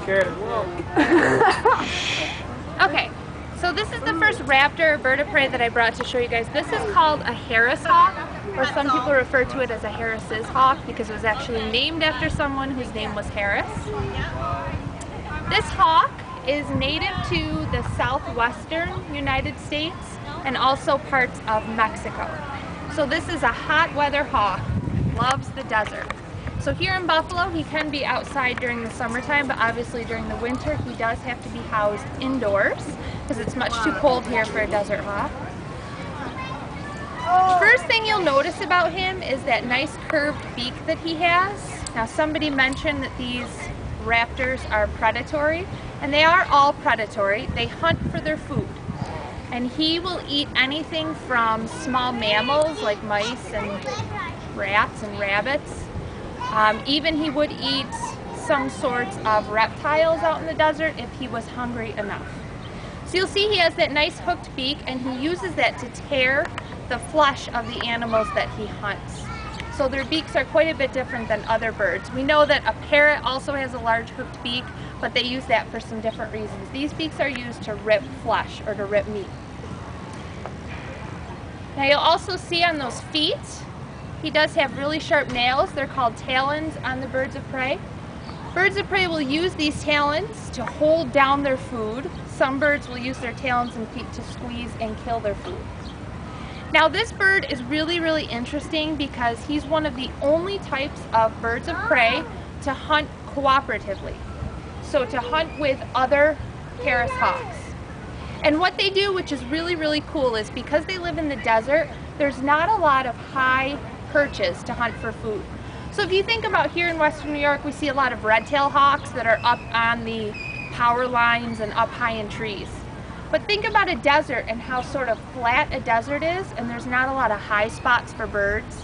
scared as well. Okay, so this is the first raptor bird of prey that I brought to show you guys. This is called a Harris hawk, or some people refer to it as a Harris's hawk because it was actually named after someone whose name was Harris. This hawk is native to the southwestern United States and also parts of Mexico. So this is a hot weather hawk, loves the desert. So here in Buffalo, he can be outside during the summertime, but obviously during the winter, he does have to be housed indoors because it's much too cold here for a desert hawk. First thing you'll notice about him is that nice curved beak that he has. Now somebody mentioned that these raptors are predatory, and they are all predatory. They hunt for their food. And he will eat anything from small mammals like mice and rats and rabbits. Even he would eat some sorts of reptiles out in the desert if he was hungry enough. So you'll see he has that nice hooked beak, and he uses that to tear the flesh of the animals that he hunts. So their beaks are quite a bit different than other birds. We know that a parrot also has a large hooked beak, but they use that for some different reasons. These beaks are used to rip flesh or to rip meat. Now you'll also see on those feet, he does have really sharp nails. They're called talons on the birds of prey. Birds of prey will use these talons to hold down their food. Some birds will use their talons and feet to squeeze and kill their food. Now this bird is really, really interesting because he's one of the only types of birds of prey to hunt cooperatively. So to hunt with other Harris hawks. And what they do, which is really, really cool, is because they live in the desert, there's not a lot of high perches to hunt for food. So if you think about here in Western New York, we see a lot of red-tailed hawks that are up on the power lines and up high in trees. But think about a desert and how sort of flat a desert is, and there's not a lot of high spots for birds.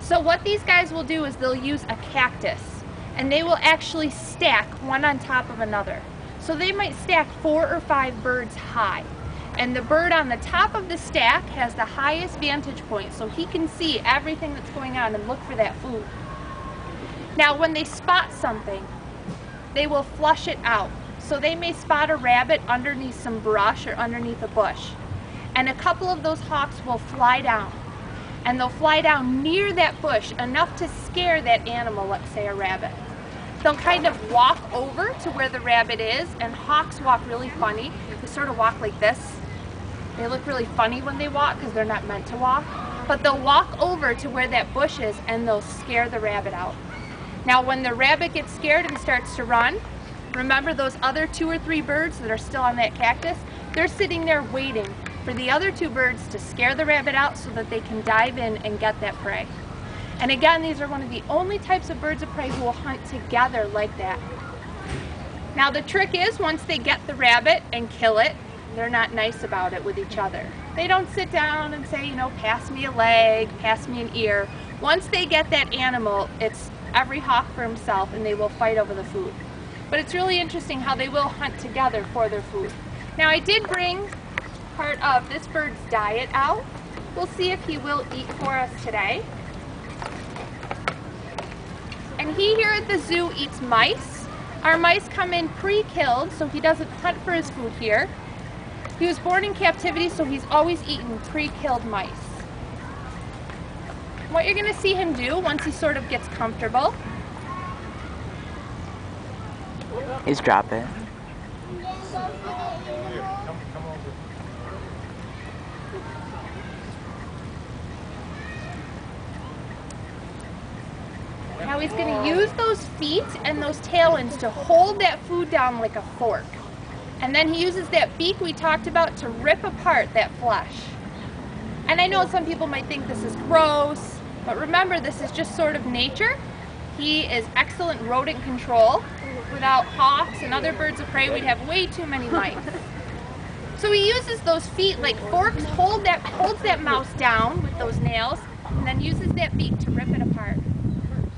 So what these guys will do is they'll use a cactus, and they will actually stack one on top of another. So they might stack 4 or 5 birds high. And the bird on the top of the stack has the highest vantage point, so he can see everything that's going on and look for that food. Now when they spot something, they will flush it out. So they may spot a rabbit underneath some brush or underneath a bush. And a couple of those hawks will fly down. And they'll fly down near that bush enough to scare that animal, let's say a rabbit. They'll kind of walk over to where the rabbit is, and hawks walk really funny. They sort of walk like this. They look really funny when they walk because they're not meant to walk. But they'll walk over to where that bush is and they'll scare the rabbit out. Now when the rabbit gets scared and starts to run, remember those other 2 or 3 birds that are still on that cactus? They're sitting there waiting for the other 2 birds to scare the rabbit out so that they can dive in and get that prey. And again, these are one of the only types of birds of prey who will hunt together like that. Now the trick is, once they get the rabbit and kill it, they're not nice about it with each other. They don't sit down and say, you know, pass me a leg, pass me an ear. Once they get that animal, it's every hawk for himself, and they will fight over the food. But it's really interesting how they will hunt together for their food. Now I did bring part of this bird's diet out. We'll see if he will eat for us today. And he here at the zoo eats mice. Our mice come in pre-killed, so he doesn't hunt for his food here. He was born in captivity, so he's always eaten pre-killed mice. What you're going to see him do once he sort of gets comfortable. He's dropping. Now he's going to use those feet and those talons to hold that food down like a fork. And then he uses that beak we talked about to rip apart that flesh. And I know some people might think this is gross, but remember, this is just sort of nature. He is excellent rodent control. Without hawks and other birds of prey, we'd have way too many mice. So he uses those feet like forks, holds that mouse down with those nails, and then uses that beak to rip it apart.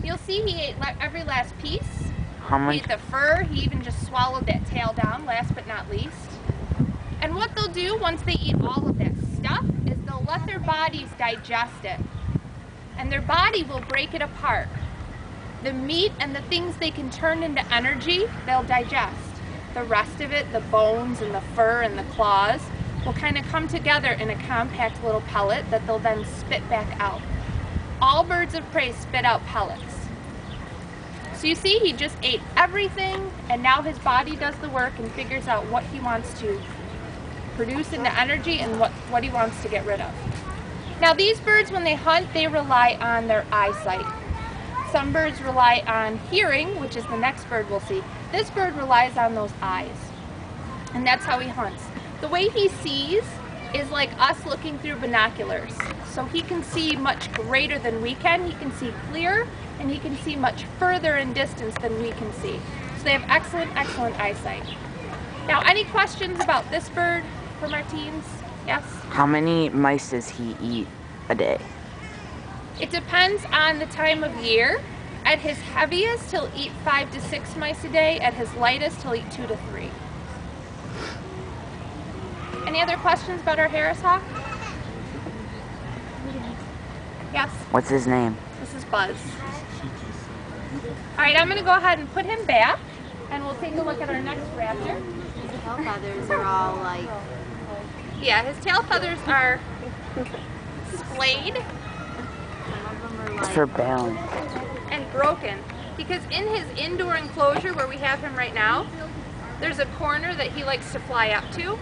You'll see he ate every last piece. He ate the fur, he even just swallowed that tail down, last but not least. And what they'll do once they eat all of that stuff is they'll let their bodies digest it. And their body will break it apart. The meat and the things they can turn into energy, they'll digest. The rest of it, the bones and the fur and the claws, will kind of come together in a compact little pellet that they'll then spit back out. All birds of prey spit out pellets. So you see, he just ate everything, and now his body does the work and figures out what he wants to produce into energy and what he wants to get rid of. Now these birds, when they hunt, they rely on their eyesight. Some birds rely on hearing, which is the next bird we'll see. This bird relies on those eyes, and that's how he hunts. The way he sees is like us looking through binoculars. So he can see much greater than we can. He can see clear, and he can see much further in distance than we can see. So they have excellent, excellent eyesight. Now, any questions about this bird from our teens? Yes? How many mice does he eat a day? It depends on the time of year. At his heaviest, he'll eat 5 to 6 mice a day. At his lightest, he'll eat 2 to 3. Any other questions about our Harris hawk? Yes? What's his name? This is Buzz. All right, I'm going to go ahead and put him back, and we'll take a look at our next raptor. His tail feathers are all like... Yeah, his tail feathers are splayed Some of them are like... It's for balance. and broken, because in his indoor enclosure where we have him right now, there's a corner that he likes to fly up to,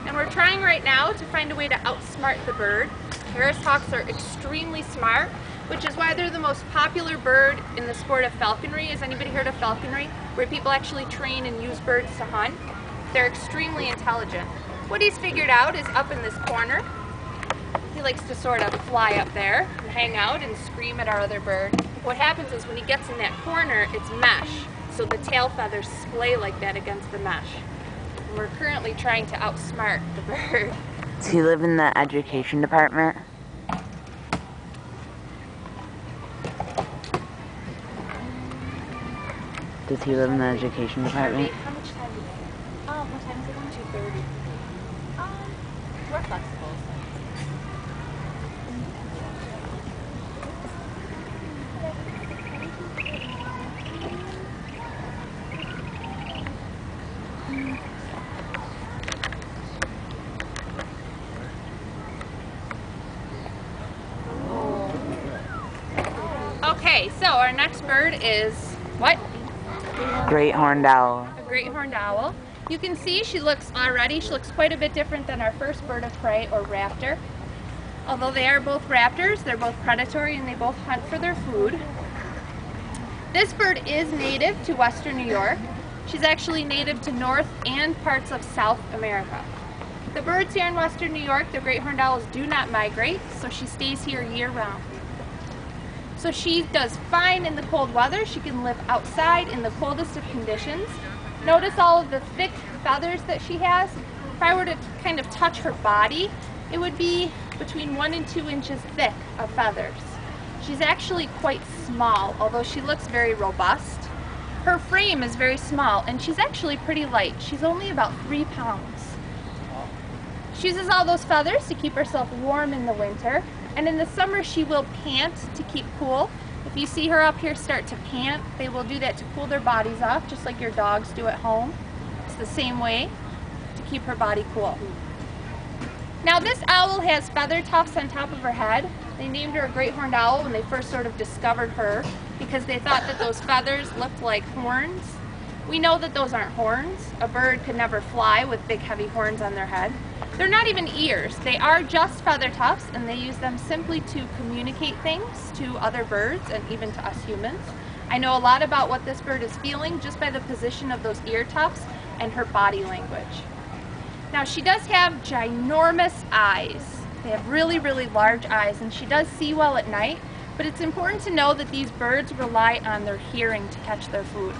and we're trying right now to find a way to outsmart the bird. Harris hawks are extremely smart, which is why they're the most popular bird in the sport of falconry. Has anybody heard of falconry? Where people actually train and use birds to hunt. They're extremely intelligent. What he's figured out is up in this corner. He likes to sort of fly up there and hang out and scream at our other bird. What happens is when he gets in that corner, it's mesh. So the tail feathers splay like that against the mesh. And we're currently trying to outsmart the bird. Does he live in the education department? Does he live in the education department? How much time do you have? What time is it? 2:30. We're flexible. Okay, so our next bird is what? Great horned owl. A great horned owl. You can see she looks quite a bit different than our first bird of prey, or raptor. Although they are both raptors, they're both predatory and they both hunt for their food. This bird is native to Western New York. She's actually native to North and parts of South America. The birds here in Western New York, the great horned owls, do not migrate, so she stays here year round. So she does fine in the cold weather. She can live outside in the coldest of conditions. Notice all of the thick feathers that she has. If I were to kind of touch her body, it would be between 1 and 2 inches thick of feathers. She's actually quite small, although she looks very robust. Her frame is very small, and she's actually pretty light. She's only about 3 pounds. She uses all those feathers to keep herself warm in the winter. And in the summer, she will pant to keep cool. If you see her up here start to pant, they will do that to cool their bodies off, just like your dogs do at home. It's the same way to keep her body cool. Now this owl has feather tufts on top of her head. They named her a great horned owl when they first sort of discovered her because they thought that those feathers looked like horns. We know that those aren't horns. A bird could never fly with big heavy horns on their head. They're not even ears. They are just feather tufts, and they use them simply to communicate things to other birds and even to us humans. I know a lot about what this bird is feeling just by the position of those ear tufts and her body language. Now she does have ginormous eyes. They have really, really large eyes, and she does see well at night, but it's important to know that these birds rely on their hearing to catch their food.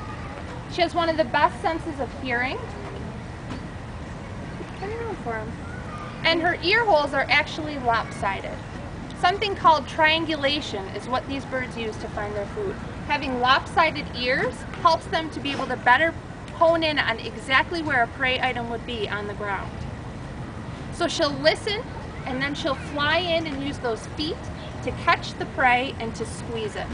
She has one of the best senses of hearing. And her ear holes are actually lopsided. Something called triangulation is what these birds use to find their food. Having lopsided ears helps them to be able to better hone in on exactly where a prey item would be on the ground. So she'll listen, and then she'll fly in and use those feet to catch the prey and to squeeze it.